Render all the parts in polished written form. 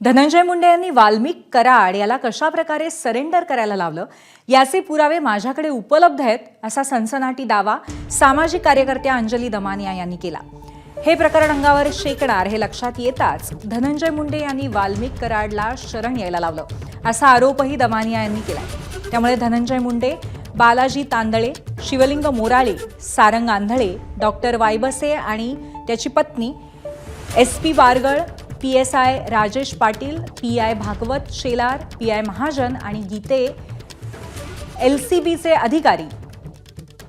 धनंजय मुंडे यांनी वाल्मिक कराड याला कशा प्रकारे सरेंडर करायला लावलं याचे पुरावे माझ्याकडे उपलब्ध आहेत असा सनसनाटी दावा सामाजिक कार्यकर्त्या अंजली दमानिया यांनी केला। हे प्रकरण अंगावर शेकणार हे लक्षात येताच धनंजय मुंडे यांनी वाल्मिक कराडला शरण यायला लावलं असा आरोपही दमानिया यांनी केला। त्यामुळे धनंजय मुंडे, बालाजी तांदळे, शिवलिंग मोराळे, सारंग आंधळे, डॉक्टर वायबसे आणि त्याची पत्नी SP Bargal, PSI Rajesh Patil, PI Bhagwat Shelar, PI Mahajan आणि गीते LCBचे अधिकारी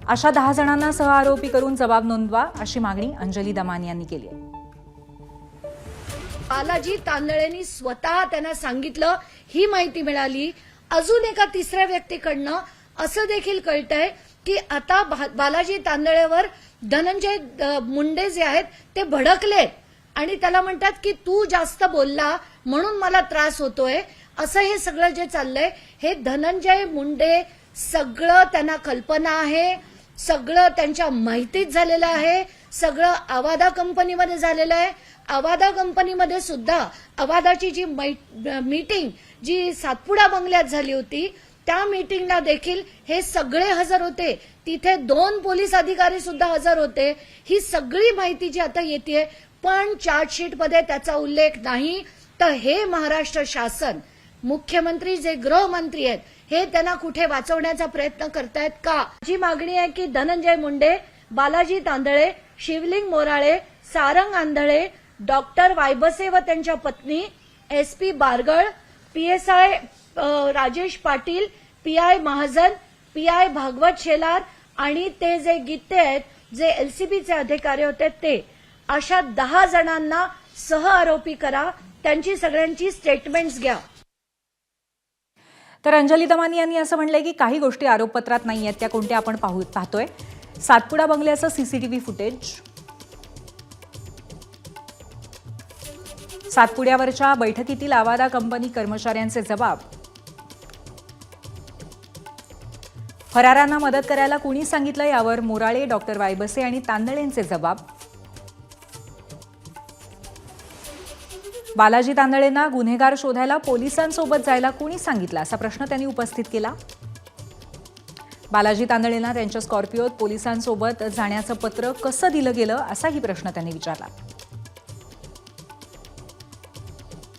अशा 10 जणांना सहआरोपी करून जबाब नोंदवा अशी मागणी अंजली दमानिया यांनी केली आहे। बालाजी तांदळेंनी स्वतः त्यांना सांगितलं, ही माहिती मिळाली। अजून एका तिसऱ्या व्यक्तीकडनं असं देखील कळतंय की आता बालाजी तांदळेवर धनंजय मुंडे जे आहेत ते भडकले आणि त्याला म्हणतात की तू जास्त बोलला म्हणून मला त्रास होतोय। असं हे सगळं जे चाललंय हे धनंजय मुंडे सगळं त्यांना कल्पना आहे, सगळं त्यांच्या माहितीत झालेलं आहे, सगळं आवादा कंपनीमध्ये झालेलं आहे। आवादा कंपनीमध्ये सुद्धा आवादाची जी मीटिंग जी सातपुडा बंगल्यात झाली होती त्या मीटिंगला देखील हे सगळे हजर होते। तिथे 2 पोलीस अधिकारी सुद्धा हजर होते। ही सगळी माहिती जी आता येते पण चार्जशीट मध्ये त्याचा उल्लेख नाही। तर हे महाराष्ट्र शासन, मुख्यमंत्री जे गृहमंत्री आहेत हे त्यांना कुठे वाचवण्याचा प्रयत्न करतायत का? जी मागणी आहे की धनंजय मुंडे, बालाजी तांदळे, शिवलिंग मोराळे, सारंग आंधळे, डॉक्टर वायबसे व त्यांच्या पत्नी SP Bargal, PSI Rajesh Patil, PI Mahajan, PI Bhagwat Shelar आणि ते जे गीते आहेत जे LCBचे अधिकारी होते ते अशा 10 जणांना सहआरोपी करा, त्यांची सगळ्यांची स्टेटमेंट्स घ्या। तर अंजली दमानिया यांनी असं म्हटलंय की काही गोष्टी आरोपपत्रात नाही आहेत त्या कोणत्या आपण पाहतोय। सातपुडा बंगल्याचं CCTV फुटेज, सातपुड्यावरच्या बैठकीतील आवादा कंपनी कर्मचाऱ्यांचे जबाब, फरारांना मदत करायला कुणी सांगितलं यावर मोराळे, डॉक्टर वायबसे आणि तांदळेंचे जबाब, बालाजी तांदळेंना गुन्हेगार शोधायला पोलिसांसोबत जायला कुणी सांगितलं असा प्रश्न त्यांनी उपस्थित केला। बालाजी तांदळेंना त्यांच्या स्कॉर्पिओत पोलिसांसोबत जाण्याचं पत्र कसं दिलं गेलं असाही प्रश्न त्यांनी विचारला।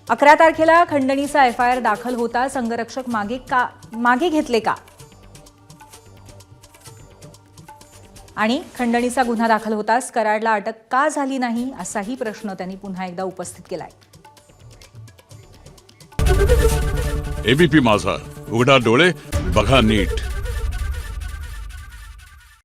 11 तारखेला खंडणीचा FIR दाखल होता, संघरक्षक मागे घेतले का आणि खंडणीचा गुन्हा दाखल होताच कराडला अटक का झाली नाही असाही प्रश्न त्यांनी पुन्हा एकदा उपस्थित केलाय। ABP माझा, उघडा डोळे बघा नीट।